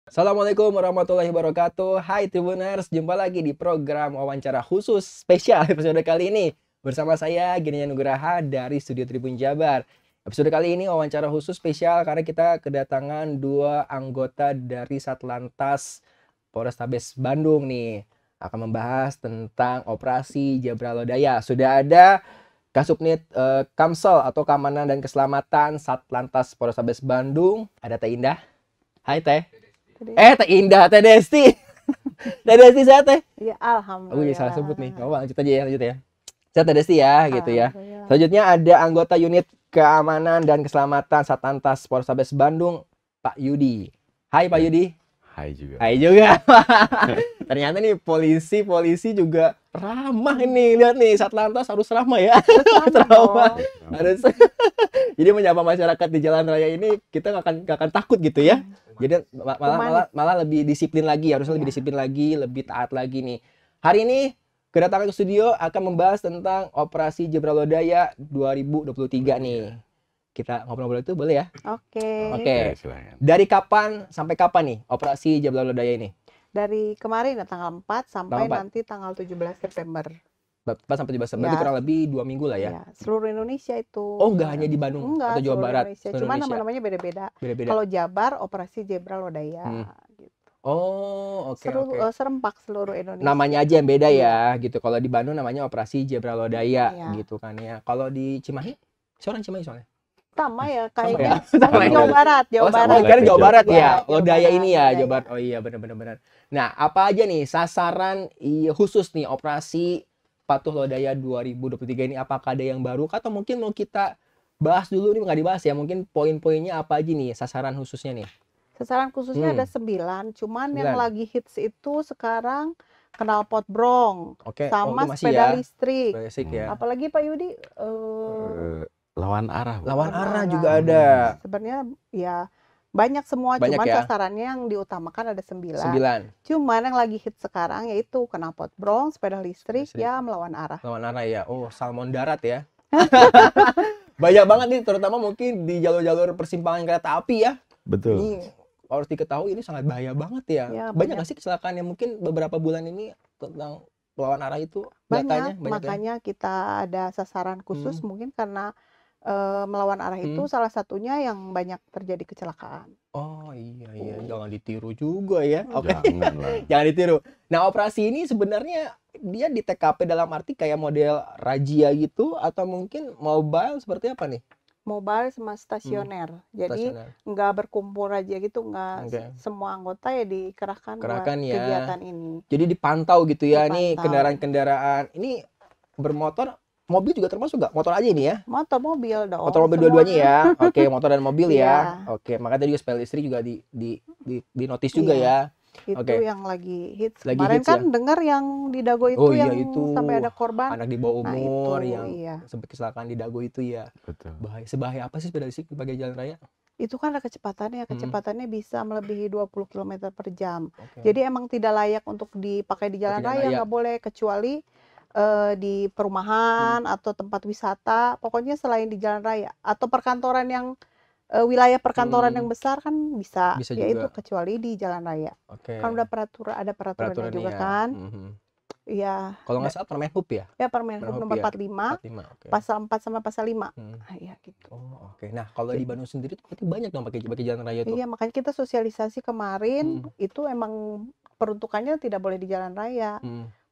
Assalamualaikum warahmatullahi wabarakatuh. Hai Tribuners, jumpa lagi di program wawancara khusus spesial episode kali ini. Bersama saya Gini Nugraha dari Studio Tribun Jabar. Episode kali ini wawancara khusus spesial karena kita kedatangan dua anggota dari Satlantas Polrestabes Bandung nih. Akan membahas tentang operasi Zebra Lodaya. Sudah ada Kasubnit Kamsel atau Keamanan dan Keselamatan Satlantas Polrestabes Bandung. Ada Teh Indah. Hai Teh. Teh Indah, Teh Desti. Teh Desti sehat Teh? Iya, alhamdulillah. Iya salah sebut nih. Nggak apa, lanjut aja ya, lanjut ya. Sehat Teh Desti ya, gitu ya. Alhamdulillah. Selanjutnya ada anggota unit keamanan dan keselamatan Satlantas Polrestabes Bandung, Pak Yudi. Hai Pak Yudi. Hai juga. Hai juga. Ternyata nih polisi juga ramah ini. Lihat nih, Satlantas harus ramah ya. Ramah. Harus. Jadi menyapa masyarakat di jalan raya ini kita nggak akan takut gitu ya. Jadi malah lebih disiplin lagi, harusnya lebih disiplin lagi, lebih taat lagi nih. Hari ini kedatangan ke studio akan membahas tentang operasi Zebra Lodaya 2023 nih. Kita ngobrol-ngobrol itu boleh ya? Oke. Oke. Silakan. Dari kapan sampai kapan nih operasi Zebra Lodaya ini? Dari kemarin ya, tanggal 4 sampai Tanggal 4. nanti tanggal 17 September. 4 sampai 17 berarti Ya. kurang lebih 2 minggu lah ya. Ya, seluruh Indonesia itu. Oh, nggak hanya di Bandung Enggak, atau Jawa seluruh Barat? Indonesia. Seluruh Cuma Indonesia. nama-namanya beda-beda. Beda-beda. Kalau Jabar operasi Zebra Lodaya gitu. Oh, oke oke. Serempak seluruh Indonesia. Namanya aja yang beda ya, gitu. Kalau di Bandung namanya operasi Zebra Lodaya, Iya. gitu kan ya. Kalau di Cimahi, seorang Cimahi soalnya. Sama ya Sama kayaknya. ya? Sama ya? Jawa Barat, Jawa Oh, sama Barat. kan Jawa Barat ya. Iya, Jawa Lodaya Barat, ini ya, Lodaya. Jawa Barat. Oh iya, benar. Nah, apa aja nih sasaran khusus nih operasi Patuh Lodaya 2023 ini? Apakah ada yang baru atau mungkin mau kita bahas dulu nih, nggak dibahas ya? Mungkin poin-poinnya apa aja nih sasaran khususnya nih? Sasaran khususnya ada 9, cuman yang lagi hits itu sekarang knalpot brong Oke, sama itu masih sepeda ya. listrik. Basic ya. Apalagi Pak Yudi Lawan arah. Bu. Lawan arah arah. juga ada. sebenarnya ya banyak semua, Banyak cuman ya? sasarannya yang diutamakan ada 9. 9. Cuman yang lagi hit sekarang yaitu knalpot brong, sepeda listrik, Listrik. ya melawan arah. Lawan arah ya. Oh, salmon darat ya. Banyak banget nih, terutama mungkin di jalur-jalur persimpangan kereta api ya. Betul. Ini harus diketahui ini sangat bahaya banget ya. Ya, banyak banyak. nggak sih kecelakaan yang mungkin beberapa bulan ini tentang lawan arah itu? Datanya Banyak, banyak ya? makanya kita ada sasaran khusus mungkin karena melawan arah itu salah satunya yang banyak terjadi kecelakaan. Oh iya, jangan ditiru juga ya. Oke. Janganlah. Jangan ditiru. Nah, operasi ini sebenarnya dia di TKP dalam arti kayak model razia gitu atau mungkin mobile seperti apa nih? Mobile sama stasioner. Jadi Stasioner. nggak berkumpul aja gitu, nggak Oke. semua anggota ya dikerahkan buat Kerahkan ya. kegiatan ini. Jadi dipantau gitu ya, nih Dipantau. kendaraan-kendaraan ini bermotor, mobil juga termasuk nggak? Motor aja ini ya? Motor mobil dong. Motor mobil semua. dua-duanya ya. Oke, motor dan mobil ya. Iya. Oke, makanya tadi juga sepeda listrik juga di notice juga Iya. ya. Itu Oke. yang lagi hits. Lagi Kemarin hits kan ya? dengar yang di Dago itu Oh iya, yang itu. sampai ada korban. Anak di bawah Nah, umur itu, yang iya. sempat kecelakaan di Dago itu ya. Betul. Sebahaya apa sih sepeda listrik sebagai jalan raya? Itu kan ada kecepatannya bisa melebihi 20 km per jam. Oke. Jadi emang tidak layak untuk dipakai di jalan Pakai jalan raya, raya. nggak boleh, kecuali di perumahan atau tempat wisata. Pokoknya selain di jalan raya atau perkantoran yang wilayah perkantoran yang besar kan bisa Bisa ya itu, juga. kecuali di jalan raya. Oke. Kan udah ada peraturannya Peraturannya juga ya. kan. Mhm. Iya. Kalau nggak salah Permen Hub ya? Ya Permen Hub nomor ya? 45, 45, oke. pasal 4 sama pasal 5. Hmm. Nah, iya gitu. Oh, oke. Nah, kalau di Bandung sendiri tuh berarti banyak dong pakai jalan raya tuh. Iya, makanya kita sosialisasi kemarin itu emang peruntukannya tidak boleh di jalan raya,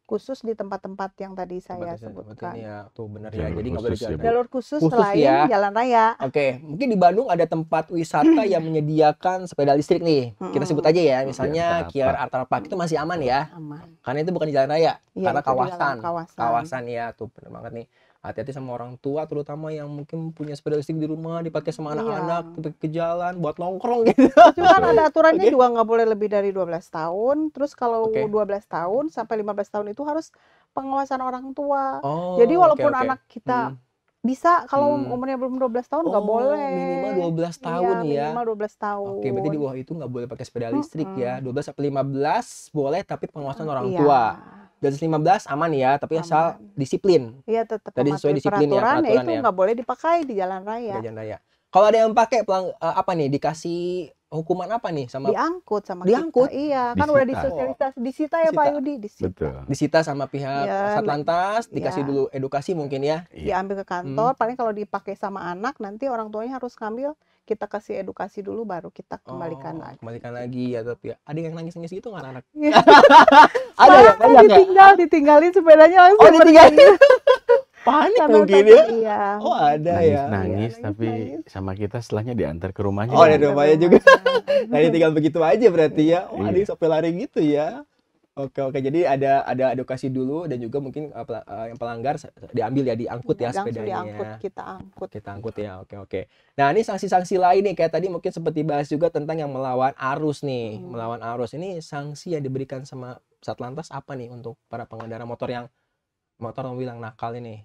khusus di tempat-tempat yang tadi saya sebutkan. Ya, tuh benar Jalur ya. Jadi nggak boleh khusus jalan ya, Bu. raya. Jalur khusus Khusus selain ya. jalan raya. Oke, mungkin di Bandung ada tempat wisata yang menyediakan sepeda listrik nih. Kita sebut aja ya, misalnya Kiar Kiar Art Park itu masih aman ya. Aman. Karena itu bukan di jalan raya, Iya, karena itu di dalam kawasan. kawasan. Kawasan ya, tuh benar banget nih. Hati-hati sama orang tua terutama yang mungkin punya sepeda listrik di rumah dipakai sama Iya. anak-anak ke jalan buat nongkrong gitu. Cuma kan ada aturannya juga nggak boleh lebih dari 12 tahun. Terus kalau Oke. 12 tahun sampai 15 tahun itu harus pengawasan orang tua. Oh, Jadi walaupun oke. anak kita bisa, kalau umurnya belum 12 tahun nggak Oh, boleh. minimal 12 tahun Iya, ya. minimal 12 tahun. Oke, berarti di bawah itu nggak boleh pakai sepeda listrik ya. 12 sampai 15 boleh, tapi pengawasan orang Iya. tua. Dari 15 aman ya, tapi asal disiplin. Iya, tetap Tadi sesuai mematuhi disiplin ya, peraturan, peraturan itu ya. nggak boleh dipakai di jalan raya. Di jalan raya. Kalau ada yang pakai apa nih, dikasih hukuman apa nih sama Diangkut sama Diangkut? kita. Iya, kan udah Disita. disosialisasi, disita ya Pak Disita. Yudi, disita. Betul. disita sama pihak Ya, Satlantas, dikasih ya. dulu edukasi mungkin ya. Iya. Diambil ke kantor, paling kalau dipakai sama anak nanti orang tuanya harus ngambil, kita kasih edukasi dulu baru kita kembalikan lagi. Kembalikan lagi ya, tapi ya. Ada yang nangis-nangis gitu nggak anak? Iya. Ada ya, banyak ya. ditinggalin sepedanya langsung. Oh, ditinggalin. Panik Karena mungkin takut, ya. iya. Oh, ada ya. Nangis, Iya, tapi nangis. sama kita setelahnya diantar ke rumahnya. Oh, ya. ada rumahnya juga. Tadi tinggal begitu aja berarti ya. Oh, ada Iya. yang sampai lari gitu ya. Oke, jadi ada edukasi dulu dan juga mungkin yang pelanggar diambil ya, diangkut ya Langsung sepedanya. diangkut, kita angkut. Kita angkut ya. Oke. Nah, ini sanksi-sanksi lain nih kayak tadi mungkin sempat dibahas juga tentang yang melawan arus nih. Melawan arus ini sanksi yang diberikan sama Satlantas apa nih untuk para pengendara motor mobil yang nakal ini?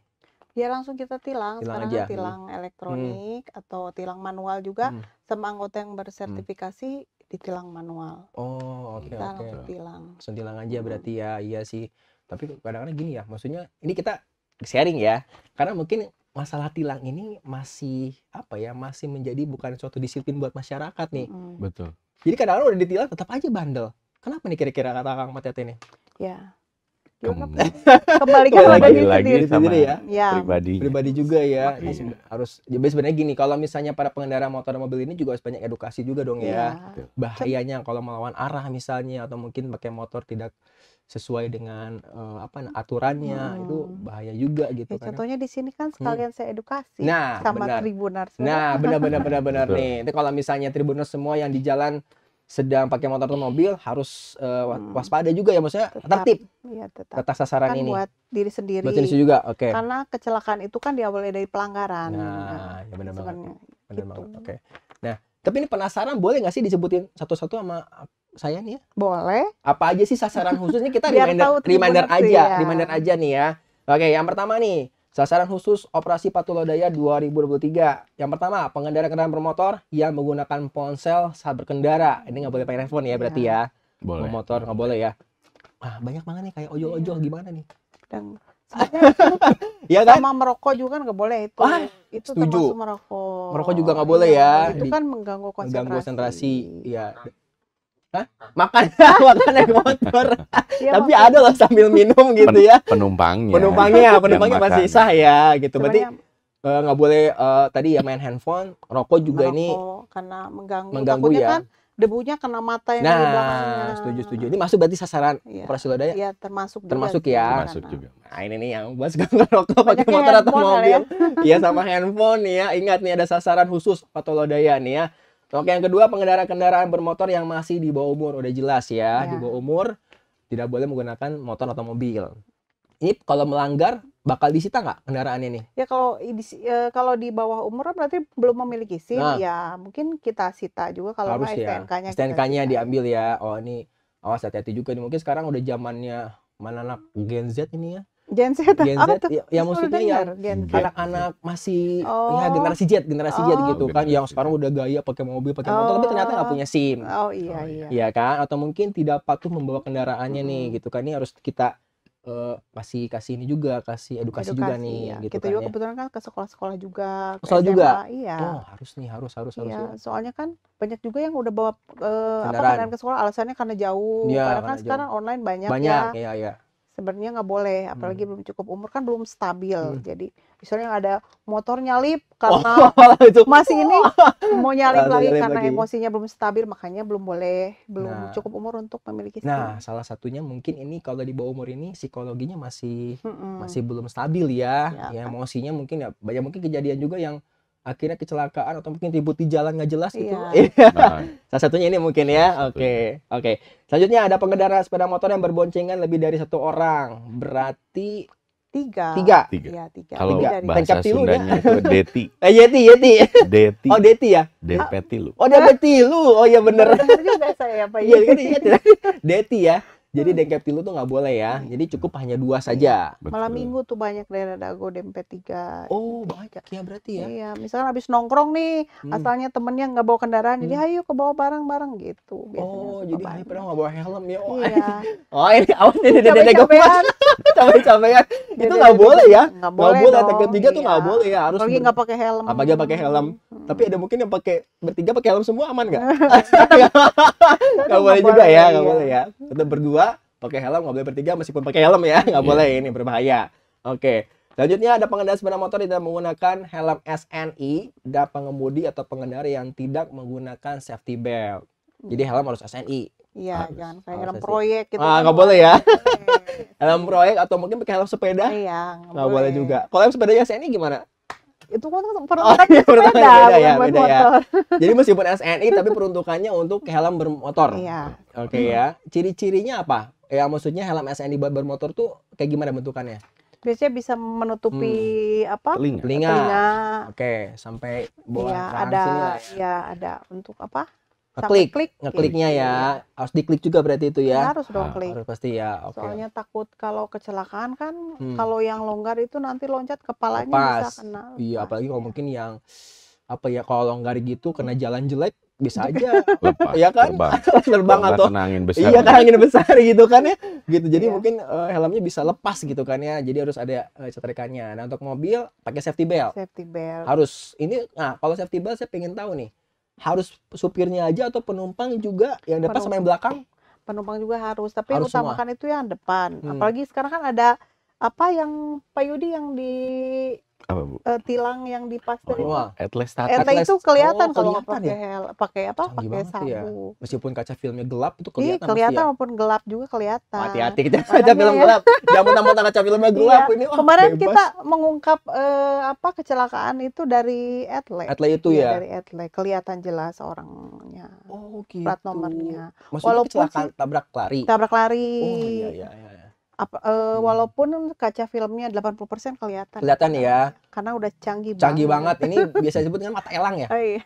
Ya langsung kita tilang, Tilang sekarang aja. kan tilang elektronik atau tilang manual juga, sama anggota yang bersertifikasi ditilang manual. Oh, oke. Kita langsung tilang. Langsung tilang aja berarti ya. Iya sih. Tapi kadang-kadang gini ya, maksudnya ini kita sharing ya. Karena mungkin masalah tilang ini masih masih menjadi bukan suatu disiplin buat masyarakat nih. Betul. Jadi kadang-kadang udah ditilang tetap aja bandel. Kenapa nih kira-kira kata Kang Matete nih? Ya. Kem- Kembalikan pada diri Lagi-lagi sendiri. sama ya. Ya. pribadi. Pribadi juga ya. Iya. Harus jadi sebenarnya gini, kalau misalnya para pengendara motor dan mobil ini juga harus banyak edukasi juga dong ya. Iya. Bahayanya kalau melawan arah misalnya atau mungkin pakai motor tidak sesuai dengan aturannya, itu bahaya juga gitu Ya, kan. contohnya di sini kan sekalian saya edukasi Nah, sama benar. Tribuners. Nah, benar Betul. nih. Itu kalau misalnya Tribuners semua yang di jalan sedang pakai motor atau mobil harus waspada juga ya, maksudnya Tetap. tertib Iya, tetap. atas sasaran Kan ini. buat diri sendiri. Buat sendiri juga. Oke. Karena kecelakaan itu kan diawali dari pelanggaran. Nah, ya benar banget. sebenarnya Benar gitu. banget. Oke. Nah, tapi ini penasaran, boleh nggak sih disebutin satu-satu sama saya nih ya? Boleh. Apa aja sih sasaran khususnya, kita Biar tahu reminder Tribuners sih, aja, ya. reminder aja nih ya. Oke, yang pertama nih, sasaran khusus Operasi Patuh Lodaya 2023. Yang pertama, pengendara kendaraan bermotor yang menggunakan ponsel saat berkendara. Ini nggak boleh pakai handphone ya berarti ya. Boleh. Mau motor nggak boleh ya. Banyak banget nih kayak ojol-ojol gimana nih? Dan sebenarnya Iya kan? sama merokok juga kan nggak boleh itu. Wah, Itu setuju. termasuk merokok. Merokok juga nggak boleh Iya, ya. Itu kan mengganggu konsentrasi. Mengganggu konsentrasi. Iya. Hah? Makan naik motor. Iya, Tapi maksud- ada loh sambil minum gitu ya. Penumpangnya. Penumpangnya Yang masih makan. sah ya gitu. Berarti sebenarnya nggak boleh tadi ya main handphone, rokok juga ini. merokok karena mengganggu. mengganggu Takutnya ya. kan debunya kena mata yang dari belakangnya. Nah, setuju. Ini masuk berarti sasaran Iya. Operasi Lodaya. Iya, termasuk juga Termasuk sih, ya. Termasuk karena- juga. Nah, ini nih yang buat suka ngerokok pakai Banyaknya motor atau handphone kali mobil. Iya, sama handphone nih ya. Ingat nih ada sasaran khusus Patuh Lodaya nih ya. Oke, yang kedua, pengendara-kendaraan bermotor yang masih di bawah umur. Udah jelas ya, di Ya. bawah umur tidak boleh menggunakan motor atau mobil. Ini kalau melanggar bakal disita nggak kendaraannya nih? Ya kalau di bawah umur berarti belum memiliki SIM, Nah. ya mungkin kita sita juga kalau Harus nggak ya. STNK-nya. STNK-nya diambil ya. Oh, ini awas hati-hati juga nih. Mungkin sekarang udah zamannya mana anak Gen Z ini ya. Gen Z, Gen apa Z, tuh? ya Baru maksudnya dengar, yang Gen Z. anak-anak masih Oh. ya generasi Z gitu kan, generasi yang Z. sekarang udah gaya pakai mobil, pakai motor, tapi ternyata nggak punya SIM. Oh iya, Oh, iya. Iya kan? Atau mungkin tidak patuh membawa kendaraannya nih gitu kan. Ini harus kita kasih ini juga, kasih edukasi juga nih ya. gitu Kita kan juga ya. kebetulan kan ke sekolah-sekolah juga, Ke sekolah juga? SMA, iya. Oh, harus nih, harus Iya, ya. soalnya kan banyak juga yang udah bawa Kendaraan. kendaraan ke sekolah alasannya karena jauh. Iya, Karena kan karena sekarang online banyak Banyak ya. ya. Sebenarnya nggak boleh, apalagi belum cukup umur kan belum stabil. Hmm. Jadi misalnya ada motor nyalip Oh, karena itu masih ini mau nyalip Langsung lagi nyalip karena lagi. emosinya belum stabil, makanya belum boleh, belum Nah. cukup umur untuk memiliki SIM. Nah, salah satunya mungkin ini kalau di bawah umur ini psikologinya masih Mm-mm. belum stabil ya. Ya, Ya, emosinya mungkin ya banyak mungkin kejadian juga yang akhirnya kecelakaan atau mungkin ribut di jalan nggak jelas gitu. Iya. Nah, Salah satunya ini mungkin ya. Salah Oke. Selanjutnya ada pengendara sepeda motor yang berboncengan lebih dari satu orang. Berarti Tiga. tiga. Iya, tiga. kalau Lebih dari- Tencap bahasa tilu Sundanya itu deti. Yeti. Deti. Oh, Deti ya. Depet tilu. Oh, Depet tilu. Oh iya bener. Bener juga saya Pak. Iya kan iya. Deti ya. Jadi dengkep tilu tuh nggak boleh ya. Jadi cukup hanya 2 saja. Betul. Malam minggu tuh banyak daerah Dago dempet 3. Oh, banyak ya berarti ya. Iya, misalkan habis nongkrong nih, asalnya temennya nggak bawa kendaraan, jadi ayo ke bawa bareng-bareng gitu. Biasanya Oh, suka jadi banyak. pernah nggak bawa helm ya. Oh, Iya. oh ini awas ini dede Capek-capekan. capek-capekan. Itu Jadi nggak boleh ya. Nggak Nggak boleh boleh. dong. Dengkep 3 tuh nggak Iya. boleh ya. Harus Apalagi nggak pakai helm. apalagi pakai helm. Tapi ada mungkin yang bertiga pakai helm semua, aman nggak? Nggak Nggak boleh juga boleh, ya, nggak iya. boleh ya. Tetap berdua pakai helm, nggak boleh bertiga meskipun pakai helm ya, nggak Iya. boleh, ini berbahaya. Oke. Selanjutnya ada pengendara sepeda motor yang tidak menggunakan helm SNI dan pengemudi atau pengendara yang tidak menggunakan safety belt. Jadi helm harus SNI. Iya, Harus. jangan kayak Harus helm sih. proyek gitu Ah, kan. nggak boleh ya. Nggak boleh. Helm proyek atau mungkin pakai helm sepeda, Iya, nggak boleh juga. Kalau helm sepedanya SNI gimana? Itu kan Oh, peruntukannya iya, peruntukannya sepeda, beda ya, bukan buat beda ya. motor. Jadi meskipun SNI tapi peruntukannya untuk helm bermotor. Iya. Oke ya. Ciri-cirinya apa? Ya maksudnya helm SNI buat bermotor tuh kayak gimana bentukannya? Biasanya bisa menutupi apa? Telinga. Telinga. Telinga. Oke, sampai bawah Iya, rahang ada sini lah ya. ya ada untuk apa? Ngeklik, Sampai klik. ngekliknya Gitu. ya. Harus diklik juga berarti itu ya. Harus dong klik. Harus pasti ya. Oke. Soalnya takut kalau kecelakaan kan, Hmm. kalau yang longgar itu nanti loncat kepalanya bisa Lepas. kena. Iya, lepas. apalagi kalau mungkin yang apa ya, kalau longgar gitu kena jalan jelek bisa aja Lepas. ya kan? Terbang. Terbang Kalau nggak atau kena angin besar. iya kan angin besar gitu kan ya. Gitu. Jadi Iya. mungkin helmnya bisa lepas gitu kan ya. Jadi harus ada cetrekannya. Nah, untuk mobil pakai safety belt. Safety belt. Harus. Ini nah, kalau safety belt saya pengen tahu nih. Harus supirnya aja atau penumpang juga yang depan sama yang belakang? Penumpang juga harus, tapi Harus utamakan itu yang depan. Hmm. Apalagi sekarang kan ada apa yang Pak Yudi yang di Apa, Bu? tilang yang di pasir itu. Wah, Atlas status. Eta Atlas. itu kelihatan Oh, kalau nggak kelihatan pakai pakai apa? Canggih Pakai banget ya. sabu. meskipun kaca filmnya gelap itu Ih, kelihatan kelihatan pasti ya. walaupun gelap juga kelihatan. Hati-hati kita kaca Makanya film ya. gelap. Jangan mentang-mentang kaca filmnya gelap Iya. ini. Wah, Kemarin bebas. kita mengungkap apa kecelakaan itu dari Etle. Atle itu Iya, ya. dari Etle. Kelihatan jelas orangnya. Oh, gitu. Plat nomornya. Maksudnya Walaupun kecelakaan tabrak lari. Tabrak lari. Oh, iya iya iya. Walaupun kaca filmnya 80% kelihatan. Kelihatan ya. Karena udah canggih Canggih banget. Ini biasa disebut dengan mata elang ya. Iya.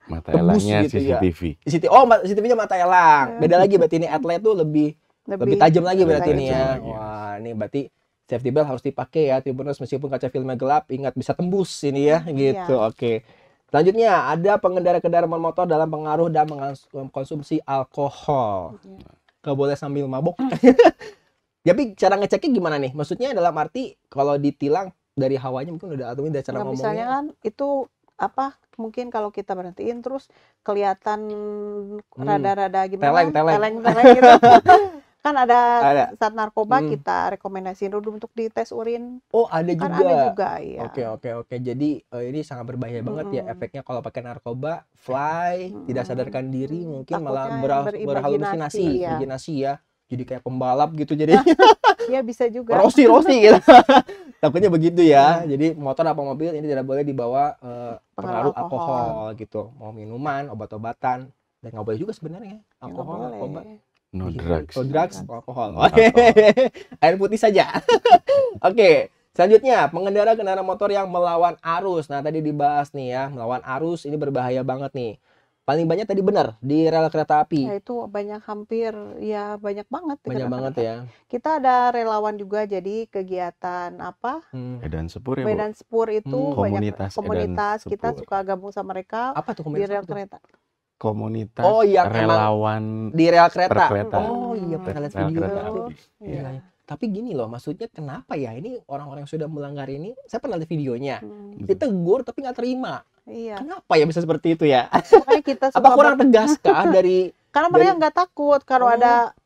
Mata Tembus elangnya gitu ya. CCTV. CCTV-nya mata elang. Beda lagi berarti ini Atle itu lebih tajam lagi lebih berarti ini tajam ya. lagi. Wah, ini berarti safety belt harus dipakai ya. Tribuners meskipun kaca filmnya gelap, ingat bisa tembus ini ya gitu. Iya. Oke. Selanjutnya ada pengendara-kendaraan bermotor dalam pengaruh dan mengkonsumsi alkohol. Gak boleh sambil mabok. Tapi cara ngeceknya gimana nih? Maksudnya dalam arti kalau ditilang dari hawanya mungkin udah atau dari cara Nah, misalnya ngomongnya. kan itu apa mungkin kalau kita berhentiin terus kelihatan rada-rada gimana Teleng gitu. Kan ada Ada. saat narkoba Hmm. kita rekomendasiin dulu untuk dites urin. Oh, ada Kan juga. ada juga ya. Oke. Jadi ini sangat berbahaya banget ya efeknya kalau pakai narkoba, fly, tidak sadarkan diri, mungkin malah Takutnya berhalusinasi, berimajinasi, ya. imajinasi ya. Jadi kayak pembalap gitu jadi Iya bisa juga. Rossi gitu. Takutnya begitu ya. Jadi motor apa mobil ini tidak boleh dibawa pengaruh alkohol gitu. Mau minuman, obat-obatan dan nggak boleh juga sebenarnya Ya, nggak alkohol, boleh. narkoba. No Iya, drugs. Oh, drugs, alkohol. Alkohol. Oke. Air putih saja. Oke. Selanjutnya, pengendara kendaraan motor yang melawan arus. Nah, tadi dibahas nih ya, melawan arus ini berbahaya banget nih. Paling banyak tadi benar di rel kereta api. Ya itu banyak banyak banget. di Banyak kereta banget kereta. ya. Kita ada relawan juga jadi kegiatan apa? Edan Sepur ya, Bu? Medan Spur itu banyak Komunitas komunitas Edan kita Sepur. suka gabung sama mereka Apa tuh di komunitas rel apa tuh? kereta. Komunitas Oh, yang emang relawan Di rel kereta. perkereta. Oh iya, pernah lihat Rel video kereta itu. api. Iya. Tapi gini loh, maksudnya kenapa ya ini orang-orang yang sudah melanggar ini, saya pernah lihat videonya, ditegur tapi nggak terima. Iya. Kenapa ya bisa seperti itu ya? Makanya kita suka Apa kurang tegas kah dari karena mereka nggak takut kalau Oh. ada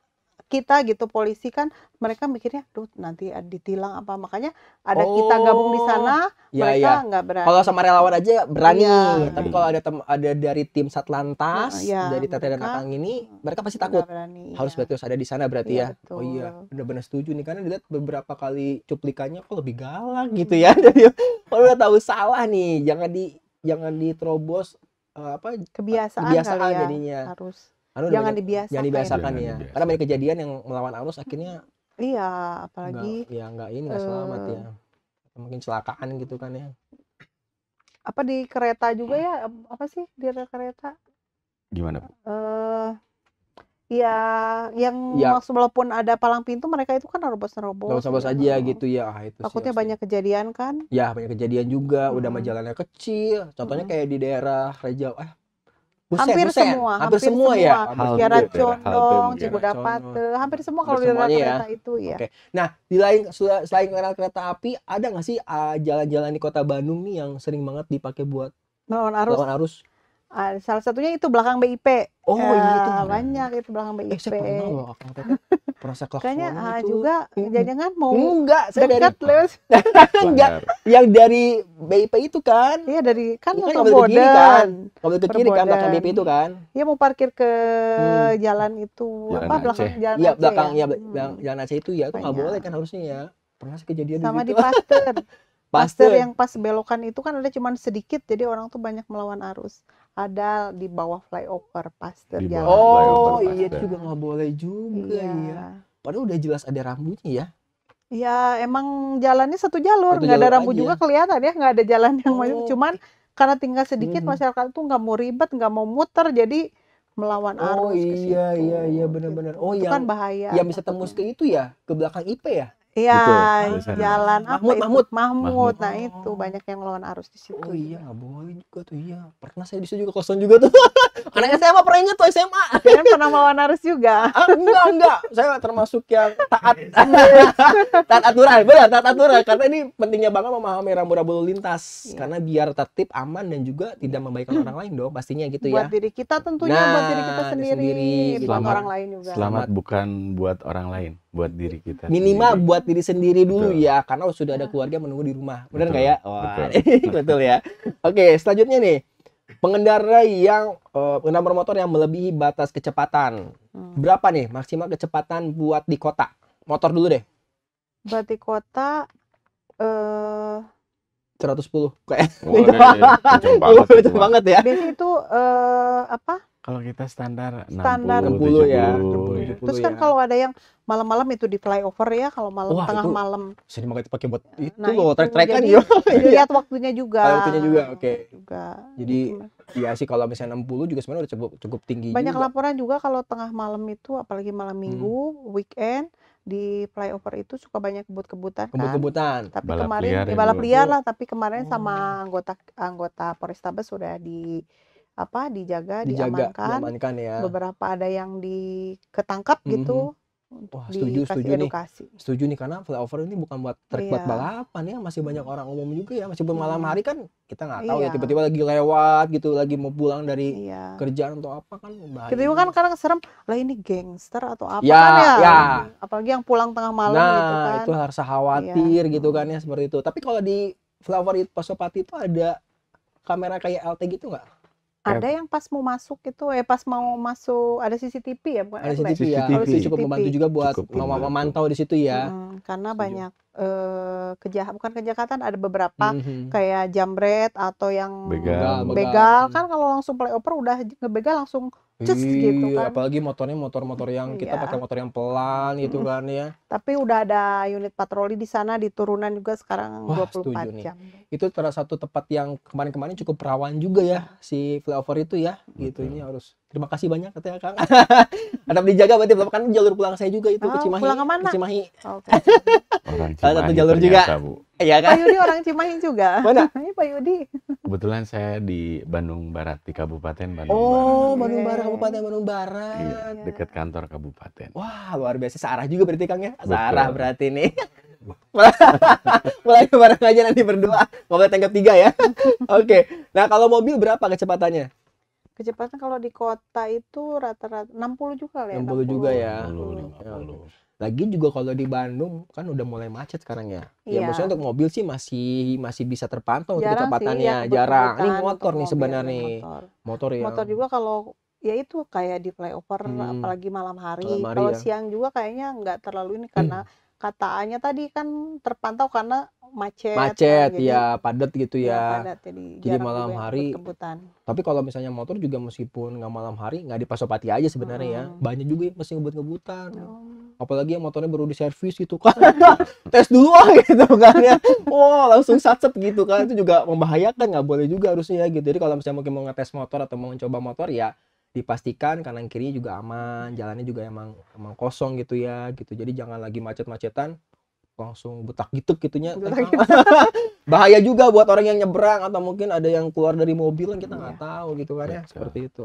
kita gitu polisi kan mereka mikirnya duh nanti ditilang apa makanya ada kita gabung di sana ya mereka ya. nggak berani. Kalau sama relawan aja berani, Iya. tapi kalau ada dari tim Satlantas, Iya, dari Tete dan mereka Akang ini, mereka pasti nggak takut. berani, Harus iya. berarti harus ada di sana berarti Iya, ya. betul. Oh iya, benar-benar setuju nih karena dilihat beberapa kali cuplikannya kok lebih galak gitu ya. Jadi kalau udah tahu salah nih, jangan diterobos kebiasaan kebiasaan kali ya, jadinya. harus Karena udah jangan banyak- dibiasakan. jangan dibiasakan Jangan ya. dibiasakan. Karena banyak kejadian yang melawan arus akhirnya Iya, apalagi nggak selamat ya. Mungkin celakaan gitu kan ya. apa di kereta juga ya apa sih di rel kereta Gimana, Bu? ya yang Ya. maksud walaupun ada palang pintu mereka itu kan nerobos Terus aja gitu ya. Itu sih takutnya harus banyak kejadian kan. ya banyak kejadian juga. Udah mah jalannya kecil. Contohnya kayak di daerah Reja. Hampir semua Hampir semua ya. Halte, Kiara daerah Condong, halte Cibudapate, hampir semua Hampir kalau di rel semuanya ya. kereta itu ya. Oke. Nah, selain rel kereta api, ada nggak sih jalan-jalan di Kota Bandung nih yang sering banget dipakai buat Melawan arus. Lawan arus. Salah satunya itu belakang BIP. Oh iya itu. Banyak itu belakang BIP. Saya pernah loh akang teh. Pernah saya Kayaknya klaksonin itu. juga jangan mau Enggak, saya dari dekat lewat. enggak yang dari BIP itu kan. Iya dari kan Iya kan, motor ngambil ke kiri kan. bodan. Kalau ke kiri kan belakang Perbodan. BIP itu kan. Iya mau parkir ke Hmm. jalan itu Jalan apa belakang Aceh. jalan Iya Aceh belakang ya. ya jalan Aceh itu ya. Itu nggak Banyak. boleh kan harusnya ya. Pernah sih kejadian Sama di di situ. Pasteur. Pasteur. Pasteur yang pas belokan itu kan ada cuman sedikit jadi orang tuh banyak melawan arus. Ada di bawah flyover Pasteur Di jalan. bawah flyover Oh iya Pasteur. itu juga nggak boleh juga Iya. ya. Padahal udah jelas ada rambunya ya. Ya emang jalannya satu jalur, Satu nggak ada jalur rambu aja. juga kelihatan ya, nggak ada jalan yang maju. Oh. Cuman karena tinggal sedikit Mhm. masyarakat tuh nggak mau ribet, nggak mau muter, jadi melawan Oh arus ke iya situ. iya benar-benar. Gitu. Oh Itu yang kan bahaya. yang bisa tembus ke itu ya, ke belakang IP ya. Iya, Betul, di sana. jalan apa Mahmud, itu? Mahmud. Mahmud. Nah Oh. itu banyak yang melawan arus di situ. Oh iya nggak boleh juga tuh iya. Pernah saya di situ juga kosong juga tuh. Anak SMA pernah inget tuh SMA. Kalian pernah melawan arus juga? Enggak. Saya termasuk yang taat. Taat aturan, benar taat aturan. Karena ini pentingnya banget memahami rambu-rambu lalu lintas. Iya. Karena biar tertib, aman dan juga tidak membahayakan orang lain dong. Pastinya gitu ya. Buat diri kita tentunya, Nah, buat diri kita diri sendiri, sendiri, buat selamat. orang lain juga. Selamat bukan buat orang lain, buat diri kita Minimal sendiri. buat diri sendiri dulu Betul. ya. Karena sudah ada keluarga menunggu di rumah. Benar Betul, nggak ya? Wah, betul. betul ya. Oke, selanjutnya nih. Pengendara bermotor yang melebihi batas kecepatan. Hmm. Berapa nih maksimal kecepatan buat di kota? Motor dulu deh. Buat di kota 110 kayak Wah, kenceng banget itu, kenceng Bang. banget ya. biasanya itu apa? Kalau kita standar Standar 60 ya. 70. 70 Terus kan ya. kalau ada yang malam-malam itu di flyover ya, kalau malam Wah, tengah itu malam. Bisa dipakai buat itu Nah, loh, itu. trek-trekan Jadi, gitu. Lihat waktunya juga. Waktunya juga, oke. Juga. Jadi Gitu. iya sih kalau misalnya 60 juga sebenarnya udah cukup tinggi Banyak juga. laporan juga kalau tengah malam itu, apalagi malam minggu, weekend di flyover itu suka banyak kebut-kebutan kan. Kebut-kebutan. Tapi Balap kemarin liar ya ya, balap Bu. liar lah, tapi kemarin Oh. sama anggota Polrestabes sudah dijaga, diamankan. diamankan ya. Beberapa ada yang ketangkap gitu untuk Wah, setuju dikasih nih. edukasi. Setuju nih karena flyover ini bukan buat trek buat Iya. balapan ya, masih banyak orang umum juga ya. Meskipun malam hari kan kita nggak tahu ya Iya. tiba-tiba lagi lewat gitu, lagi mau pulang dari Iya. kerjaan atau apa kan bahaya. Kita juga kan kadang serem, lah ini gangster atau apa Ya, kan ya. ya. Apalagi yang pulang tengah malam nah, gitu kan. itu harus khawatir Iya. gitu kan ya seperti itu. Tapi kalau di flyover Pasopati itu ada kamera kayak LT gitu nggak? Ada yang pas mau masuk itu, pas mau masuk ada CCTV ya, bukan Ada outlet. CCTV ya. CCTV. Harus cukup membantu juga buat Cukup membantu. memantau di situ ya. Karena Setuju. banyak bukan kejahatan, ada beberapa Mhm. kayak jambret atau yang Begal. begal kan kalau langsung flyover udah ngebegal langsung cus gitu Iya, kan. apalagi motornya motor-motor yang kita Iya. pakai motor yang pelan gitu kan ya. Tapi udah ada unit patroli di sana di turunan juga sekarang Wah, 24 setuju nih. jam. Itu salah satu tempat yang kemarin-kemarin cukup rawan juga ya si flyover itu ya. Gitu Betul. ini harus terima kasih banyak katanya Kang. Tetap dijaga berarti kan jalur pulang saya juga itu ke Ah, Cimahi. pulang kemana? Ke Cimahi. Oke. Orang Salah satu Cimahi jalur ternyata, juga. Bu. Iya Pak kan? Yudi orang Cimahi juga. Mana? Ini Pak Yudi. Kebetulan saya di Bandung Barat, di Kabupaten Bandung Oh, Barat. Bandung Oke. Barat, Kabupaten Bandung Iya, Barat. dekat kantor kabupaten. Wah, luar biasa. Searah juga berarti Kang ya? Betul. Searah berarti nih. Mulai bareng aja nanti berdua. Nggak boleh tanggap 3 ya. Oke. Nah, kalau mobil berapa kecepatannya? Kecepatan kalau di kota itu rata-rata 60 juga lah ya. 60 juga ya. 50. Lagi juga kalau di Bandung kan udah mulai macet sekarang ya. Ya Iya. maksudnya untuk mobil sih masih bisa terpantau untuk Jarang sih kecepatannya. ya Jarang. Ini kebut-kebutan motor untuk nih mobil, sebenarnya ya, nih. motor. Motor yang Motor juga kalau ya itu kayak di flyover Hmm. apalagi malam hari. Malam hari Kalau ya. siang juga kayaknya nggak terlalu ini karena kataannya tadi kan terpantau karena macet. macet jadi- ya, padat gitu Iya, ya. padat, jadi Jadi jarang malam juga yang hari kebut-kebutan. Tapi kalau misalnya motor juga meskipun nggak malam hari, nggak di Pasopati aja sebenarnya ya. Banyak juga yang masih ngebut-ngebutan. Oh. Apalagi yang motornya baru di servis gitu kan. Tes dulu gitu kan ya. Wah, langsung satset gitu kan. Itu juga membahayakan, nggak boleh juga harusnya gitu. Jadi kalau misalnya mungkin mau ngetes motor atau mau mencoba motor ya dipastikan kanan kiri juga aman, jalannya juga emang kosong gitu ya gitu. Jadi jangan lagi macet-macetan langsung butak-gituk gitunya. Bahaya juga buat orang yang nyebrang atau mungkin ada yang keluar dari mobil kan kita nggak tahu gitu kan ya. Betul. Seperti itu.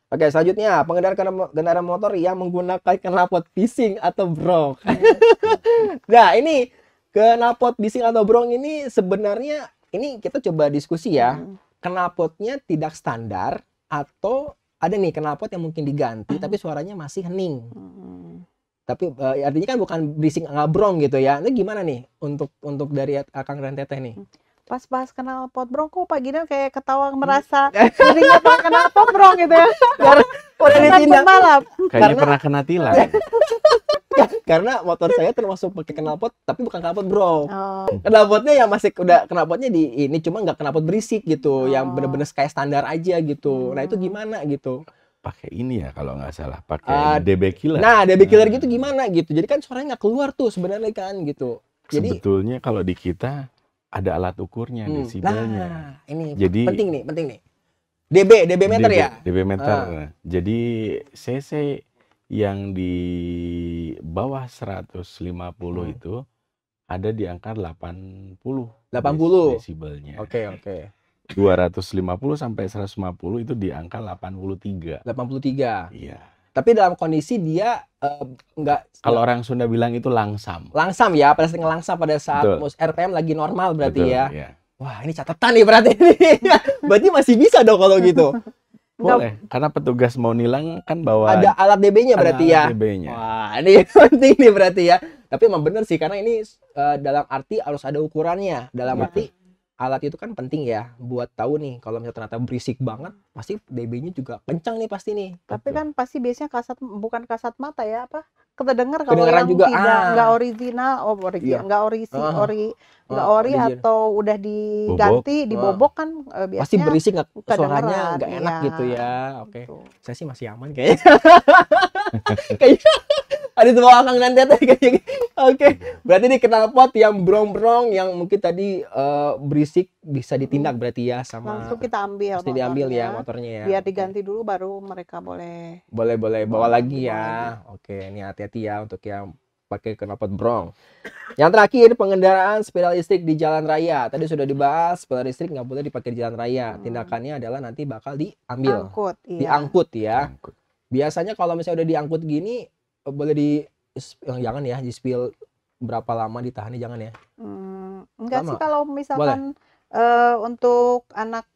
Oke, selanjutnya pengendara kendaraan motor yang menggunakan knalpot bising atau brong. Nah, ini knalpot bising atau brong ini sebenarnya ini kita coba diskusi ya. knalpotnya tidak standar atau ada nih knalpot yang mungkin diganti tapi suaranya masih hening. Tapi artinya kan bukan berisik ngabrong gitu ya. Itu gimana nih untuk dari Akang dan Teteh nih? Pas bahas knalpot brong, kok Pak Gideon kayak ketawa merasa dirinya pakai knalpot brong gitu ya. Udah ditindak. Malam. Kayaknya pernah kena tilang. Karena motor saya termasuk pakai knalpot tapi bukan knalpot bro. Oh. Knalpotnya yang masih udah knalpotnya di ini cuma nggak knalpot berisik gitu, yang bener-bener kayak standar aja gitu. Nah itu gimana gitu? Pakai ini ya kalau nggak salah, pakai DB killer. Nah DB killer gitu gimana gitu? Jadi kan suaranya nggak keluar tuh sebenarnya kan gitu. Jadi sebetulnya kalau di kita ada alat ukurnya, desibelnya. Nah ini Jadi penting nih. DB meter ya? DB meter. Jadi CC yang di bawah 150 itu ada di angka 80 desibelnya. Oke. 250 sampai 150 itu di angka 83. 83. Iya. Tapi dalam kondisi dia nggak Kalau orang Sunda bilang itu langsam. langsam ya, pada saat ngelangsam pada saat Betul. RPM lagi normal berarti Betul, ya. iya. Wah, ini catatan nih berarti ini. Berarti masih bisa dong kalau gitu. Boleh, karena petugas mau nilang kan bawa Ada alat DB-nya berarti ya. DB-nya. Wah, ini penting nih berarti ya. Tapi emang bener sih karena ini dalam arti harus ada ukurannya. Dalam arti alat itu kan penting ya buat tahu nih kalau misalnya ternyata berisik banget, pasti DB-nya juga kencang nih pasti nih. Tapi kan pasti biasanya bukan kasat mata ya, apa? Kedengar kalau Kedengeran yang juga, nggak original, Iya. nggak ori original. atau udah diganti, dibobok kan Pasti biasanya berisik nggak, suaranya kedengeran, nggak enak iya. gitu ya. Oke. Gitu. Saya sih masih aman kayaknya. Kayaknya ada semua Akang dan Teteh kayaknya. Oke. Berarti ini knalpot yang brong-brong yang mungkin tadi berisik bisa ditindak berarti ya sama Langsung kita ambil pasti diambil ya motornya. motornya ya. Biar diganti dulu baru mereka boleh. Boleh bawa Bawa lagi lagi, ya. Oke, ini hati-hati ya untuk yang pakai knalpot brong. Yang terakhir, pengendaraan sepeda listrik di jalan raya. Tadi sudah dibahas, sepeda listrik nggak boleh dipakai di jalan raya. Tindakannya adalah nanti bakal diambil, Angkut, iya. diangkut ya. Angkut. Biasanya kalau misalnya udah diangkut gini, boleh jangan ya, di spill berapa lama ditahannya jangan ya. Enggak Lama? sih kalau misalkan untuk anak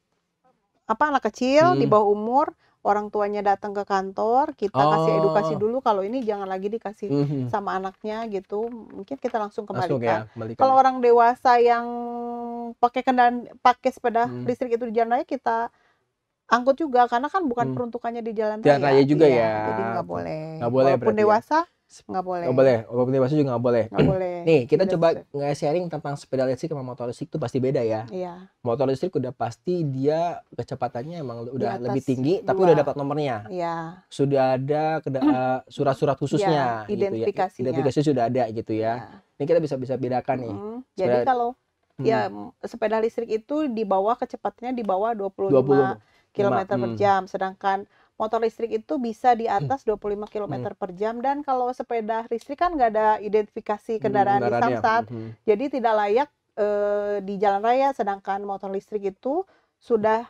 kecil di bawah umur, orang tuanya datang ke kantor, kita kasih edukasi dulu kalau ini jangan lagi dikasih sama anaknya gitu. Mungkin kita langsung Langsung kembalikan. ya, kembalikan. Kalau orang dewasa yang pakai sepeda listrik itu di jalan raya, kita angkut juga karena kan bukan peruntukannya di jalan Jalan raya juga Iya, ya. jadi nggak boleh. Nggak boleh Walaupun berarti ya. dewasa nggak boleh. Nggak boleh, walaupun dewasa juga nggak boleh. Nggak boleh. Nih, kita Udah coba selesai. nge-sharing tentang sepeda listrik sama motor listrik itu pasti beda ya. Iya. Motor listrik udah pasti dia kecepatannya emang udah atas lebih tinggi, tapi 2. udah dapat nomornya. Iya. Sudah ada surat-surat khususnya, Iya, identifikasinya. gitu ya. Identifikasi sudah ada gitu ya. Ini kita bisa bedakan nih. Jadi Sepeda- kalau sepeda listrik itu di bawah kecepatannya di bawah 25 km per jam, sedangkan motor listrik itu bisa di atas 25 km per jam. Dan kalau sepeda listrik kan nggak ada identifikasi kendaraan di Samsat, jadi tidak layak di jalan raya, sedangkan motor listrik itu sudah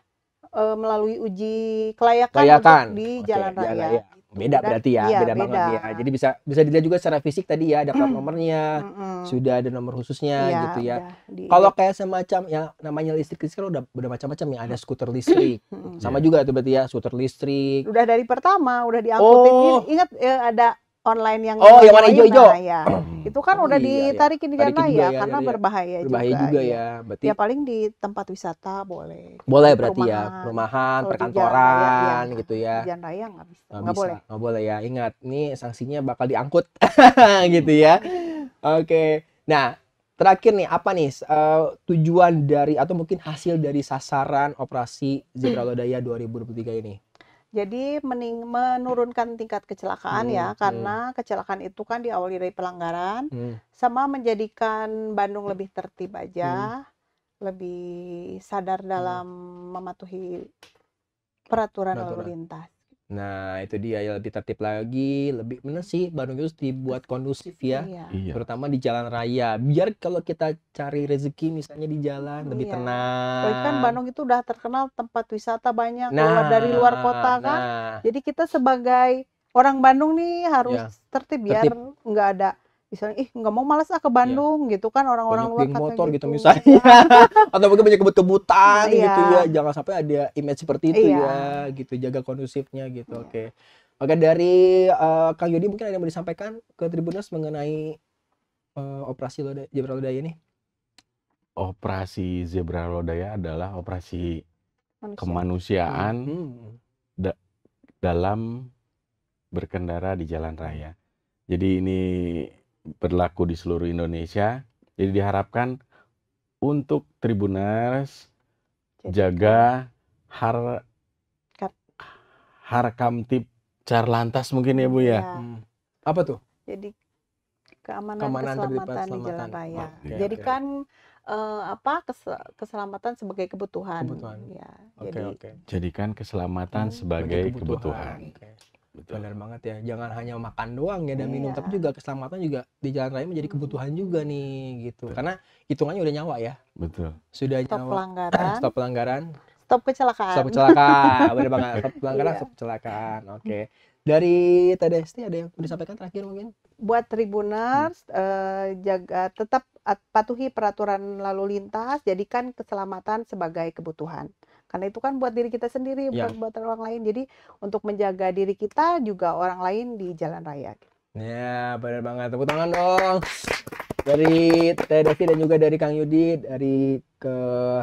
melalui uji kelayakan untuk di jalan raya. Beda berarti ya, Iya, beda banget ya. Jadi bisa dilihat juga secara fisik tadi ya, ada plat nomornya, sudah ada nomor khususnya Iya, gitu ya. udah Kalau kayak semacam yang namanya listrik kan udah macam-macam ya, ada skuter listrik. Sama juga tuh berarti ya, skuter listrik. udah dari pertama udah diangkutin. Oh. Ingat ada online yang Yang warna hijau-hijau. Nah, ya. Itu kan udah Iya, ditarikin di jalan Tarikin juga raya ya, karena iya. berbahaya Juga iya. ya. Berarti Ya paling di tempat wisata boleh. boleh Di berarti ya, perumahan, Kalau di perkantoran jalan raya, iya. gitu ya. Di jalan raya nggak bisa. Nggak Nggak bisa, boleh. nggak boleh ya. Ingat, nih sanksinya bakal diangkut gitu ya. Oke. Nah, terakhir nih apa nih tujuan dari atau mungkin hasil dari sasaran operasi Zebra Lodaya 2023 ini? Jadi menurunkan tingkat kecelakaan ya, karena kecelakaan itu kan diawali dari pelanggaran, sama menjadikan Bandung lebih tertib aja, lebih sadar dalam mematuhi peraturan lalu lintas. Nah, itu dia ya, lebih tertib lagi, lebih bener sih Bandung itu dibuat kondusif ya. Iya. Terutama di jalan raya. Biar kalau kita cari rezeki misalnya di jalan lebih Iya. tenang. Apalagi kan Bandung itu udah terkenal tempat wisata banyak dari Nah, luar kota kan. Jadi kita sebagai orang Bandung nih harus tertib biar nggak ada misalnya nggak mau, malas ke Bandung gitu kan, orang-orang Banyak luar geng kata motor gitu gitu. misalnya. Atau mungkin banyak kebut-kebutan Iya. gitu ya. Jangan sampai ada image seperti itu Iya. ya, gitu. Jaga kondusifnya gitu. Iya. Oke. Oke, dari Kang Yudi mungkin ada yang mau disampaikan ke Tribuners mengenai operasi Zebra Lodaya ini? Operasi Zebra Lodaya adalah operasi Manusia. kemanusiaan Hmm. dalam berkendara di jalan raya. Jadi ini berlaku di seluruh Indonesia. Jadi diharapkan untuk Tribuners jaga Harkamtib Carlantas mungkin ya Bu ya. Iya. Apa tuh? Jadi keamanan Keamanan, keselamatan terlibat di jalan keselamatan. raya. Oke, Jadi oke. kan keselamatan sebagai kebutuhan. Kebutuhan. Ya, Oke, jadi oke. Jadikan keselamatan sebagai kebutuhan. Oke. Betul. Benar banget ya. Jangan hanya makan doang ya dan minum, Iya. tapi juga keselamatan juga di jalan raya menjadi kebutuhan juga nih gitu. Karena hitungannya udah nyawa ya. Betul. Sudah Stop nyawa. pelanggaran, Stop pelanggaran, stop kecelakaan. stop kecelakaan. Benar banget. Stop pelanggaran, Iya. stop kecelakaan. Oke. Dari TDST ada yang mau disampaikan terakhir mungkin? Buat Tribuners, tetap patuhi peraturan lalu lintas, jadikan keselamatan sebagai kebutuhan. Karena itu kan buat diri kita sendiri, Ya. bukan buat orang lain. Jadi untuk menjaga diri kita juga orang lain di jalan raya. Ya, benar banget. Tepuk tangan dong. Dari Teh Devi dan juga dari Kang Yudi, dari ke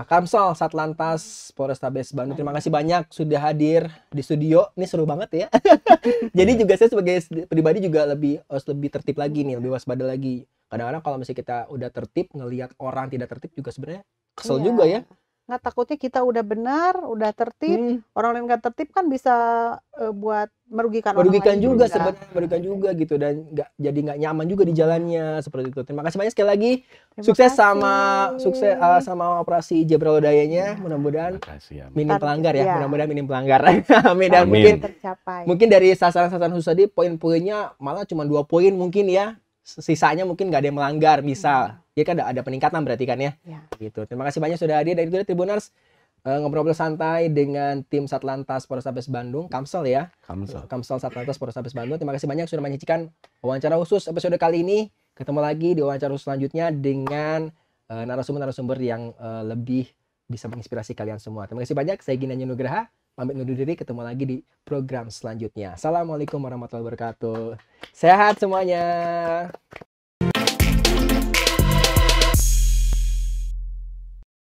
Kamsel Satlantas Polrestabes Bandung. Terima kasih banyak sudah hadir di studio. Ini seru banget ya. Jadi juga saya sebagai pribadi juga harus lebih tertib lagi nih, lebih waspada lagi. Kadang-kadang kalau misalnya kita udah tertib, ngelihat orang tidak tertib juga sebenarnya kesel Iya. juga ya. Nggak, takutnya kita udah benar, udah tertib, orang lain nggak tertib kan bisa buat merugikan orang Merugikan lain juga sebenarnya, merugikan juga gitu, dan nggak nyaman juga di jalannya seperti itu. Terima kasih banyak sekali lagi. Terima Sukses kasih. sama operasi Zebra Lodayanya. Iya. Mudah-mudahan Terima kasih ya. minim Target, pelanggar ya. ya. Mudah-mudahan minim pelanggar. Amin. Dan Amin. Tercapai. mungkin dari sasaran-sasaran khusus tadi poin-poinnya malah cuma 2 poin mungkin ya. Sisanya mungkin nggak ada yang melanggar, misal. Ya kan ada peningkatan berarti kan ya. Ya. Gitu. Terima kasih banyak sudah hadir. Dan itu Tribuners ngobrol santai dengan tim Satlantas Polrestabes Bandung, Kamsel ya. Kamsel Satlantas Polrestabes Bandung. Terima kasih banyak sudah menyaksikan wawancara khusus episode kali ini. Ketemu lagi di wawancara khusus selanjutnya dengan narasumber-narasumber yang lebih bisa menginspirasi kalian semua. Terima kasih banyak. Saya Gina Nugraha, pamit undur diri. Ketemu lagi di program selanjutnya. Assalamualaikum warahmatullahi wabarakatuh. Sehat semuanya.